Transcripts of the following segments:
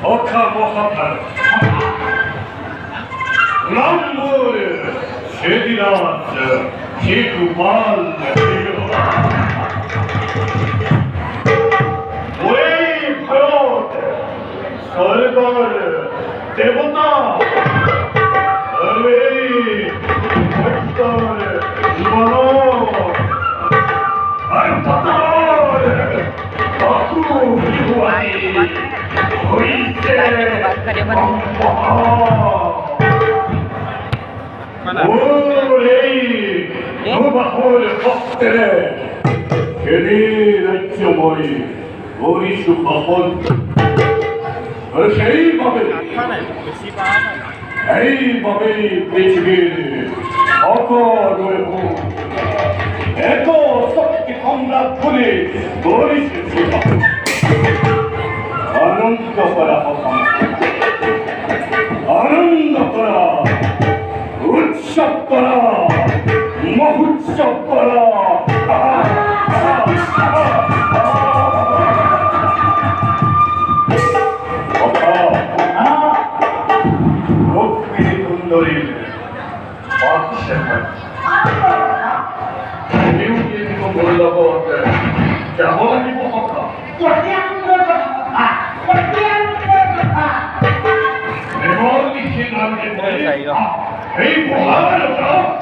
어카 모하팔 람보르 쉐디라즈 히쿠발 오에이 파요 설가르 대보다 오에이 박사르 이만호 알파타르 아쿠 이후아이 오이세 오레이 누바홀 컵테레 게리 나이츠오모이 오리슈 파폰 어르쉐이 바베이 에이 바베이 베치게리 어커 노에고 에코 썩기 컴라푸리 오리슈 시바 아름다워 봐라 아름답거라 웃잡거라 멋잡거라 목비리 돈놀이 박시한 미국이 이거 몰라고 어때 자 뭐니 뭐할까 내머리 신랑이 뭐니 에이 뭐하려고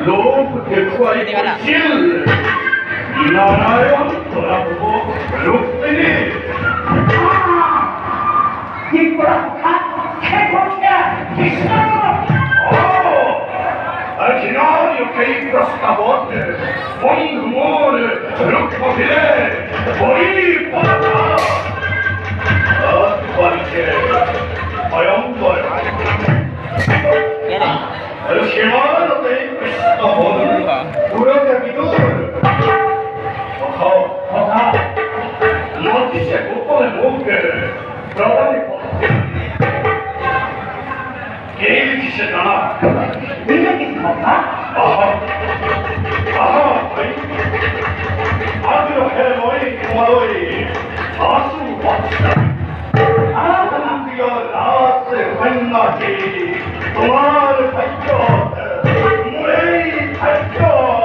로프 대꾸하이 실 이나라요 돌아보고 룩들이 이쁘라고 다 해보자 기나리 이렇게 이쁘었을까 못해 봉금오를 저렇게 보기에 머리 뻗었다 어떻게 허영벌 시원하게 입고 보는 우려대비도 가 너티시에 못 보내볼게 그러다니 게임 기시잖아 네가 기시 먹나? 아하 아주 해머리 고마로이 아수 박사 남기가 나스 vennaci tomare paicchiote mulei paicchiote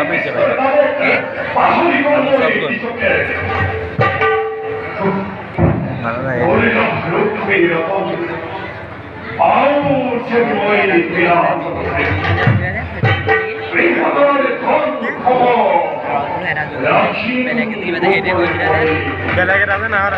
পেয়েছে ভাই ভালো লাগে বেলেগের আছে না আর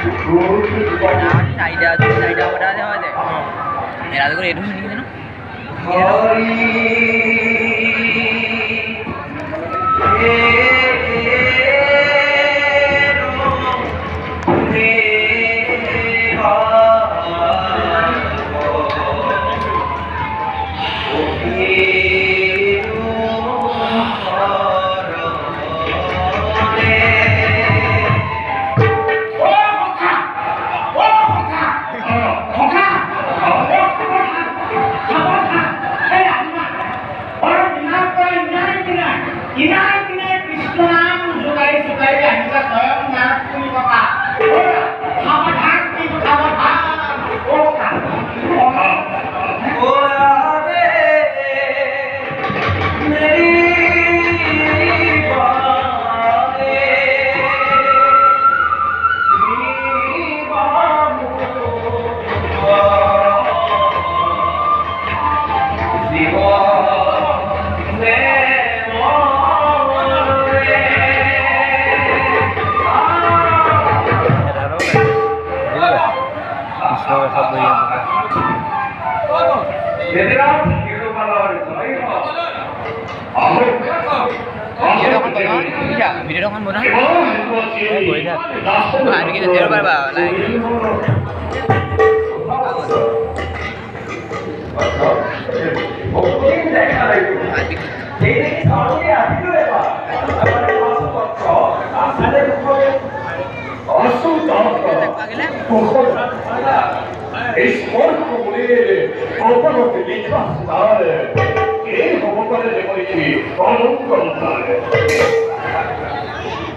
ভিডিওটা এখন মনে হয়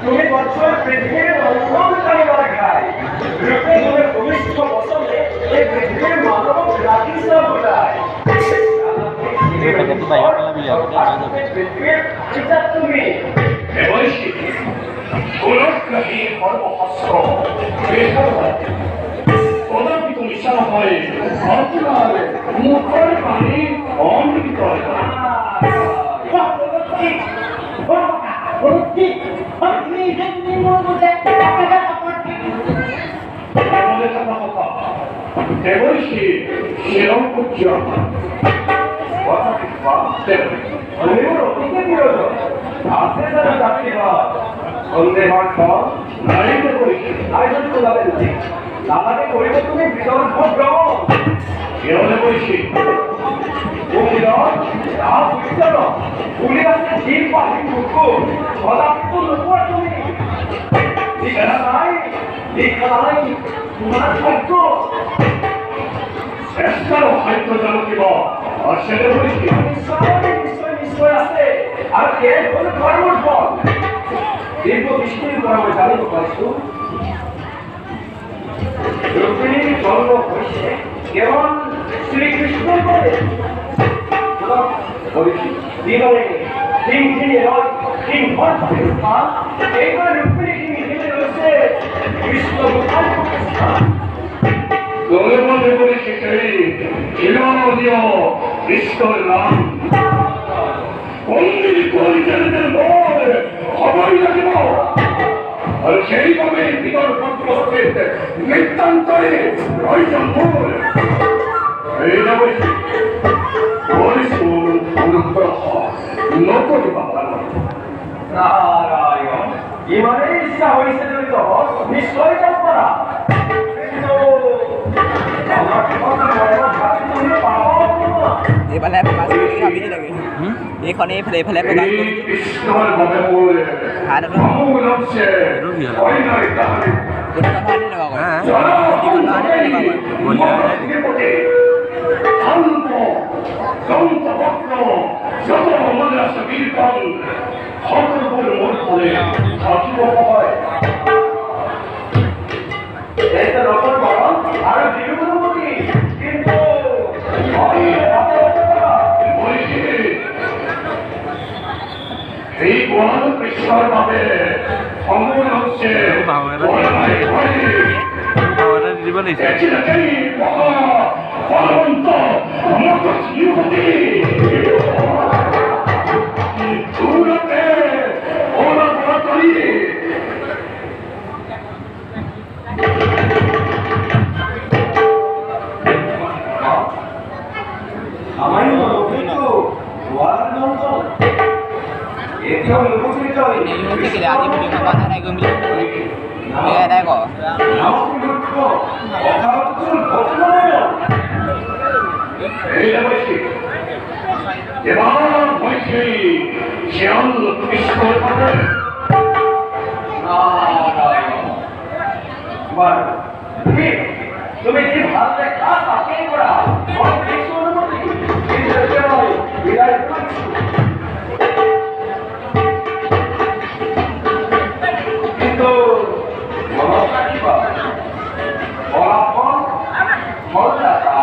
তুমি বছর পৃথিবীর অন্যতম খাই তুমি ভূমিষ্ঠ বসলে এই পৃথিবীর মানব জাতি সব বোঝায় তুমি কদাপি তুমি ইশারা হয় আপনার মুখের পানি অমৃত আমাকে করিব তুমি বিদর্ভ ভ্রমণ এভাবে বলছি হয়তো জানো কিবা আর সেটা বলছি নিশ্চয় আছে আর এর কোনো কর্মর ফল দীর্ঘ বৃষ্টির কর্ম জানিত পাইছো রুক্মিণীর জন্ম হয়েছে কেবল শ্রীকৃষ্ণ বলে জীবনে তিন এইবার রুক্মিণী হিসেবে রয়েছে কৃষ্ণ তুমি মনে করেছি কৃষ্ণর নাম মন্দির পরিচালিতের বল খবরই লাগিব আর সেইভাবে ভিতর নিতান্তরে প্রয়োজন মূল এই না বলছি নারায়ণ এবারে ইচ্ছা হয়েছে তো নিশ্চয় যাব না এইফালে প্ৰকাশ কৰি ভাবি লাগে এইখনে এইফালে প্ৰকাশ কৰি গোয়াল কৃষ্ণর ভাবে অমন হচ্ছে বলবন্ত অমত জীবতি দূরতে ওরা বড় করি আমার কিন্তু গোয়ালার মন্ত্র এটিও নির্বাচিত হয়নি এই মুহূর্তে গেলে আদি ভিডিও খাবার নাই গমি এ নাই গো আমাকে লক্ষ্য অকারণ ঘটনা এই বলছি এবার বলছি শিয়াল কৃষ্ণর ভাবে তুমি যে ভাবলে কাজ তাকে করা বড় বেশি অনুমতি কিন্তু ফলাফল ফলদাতা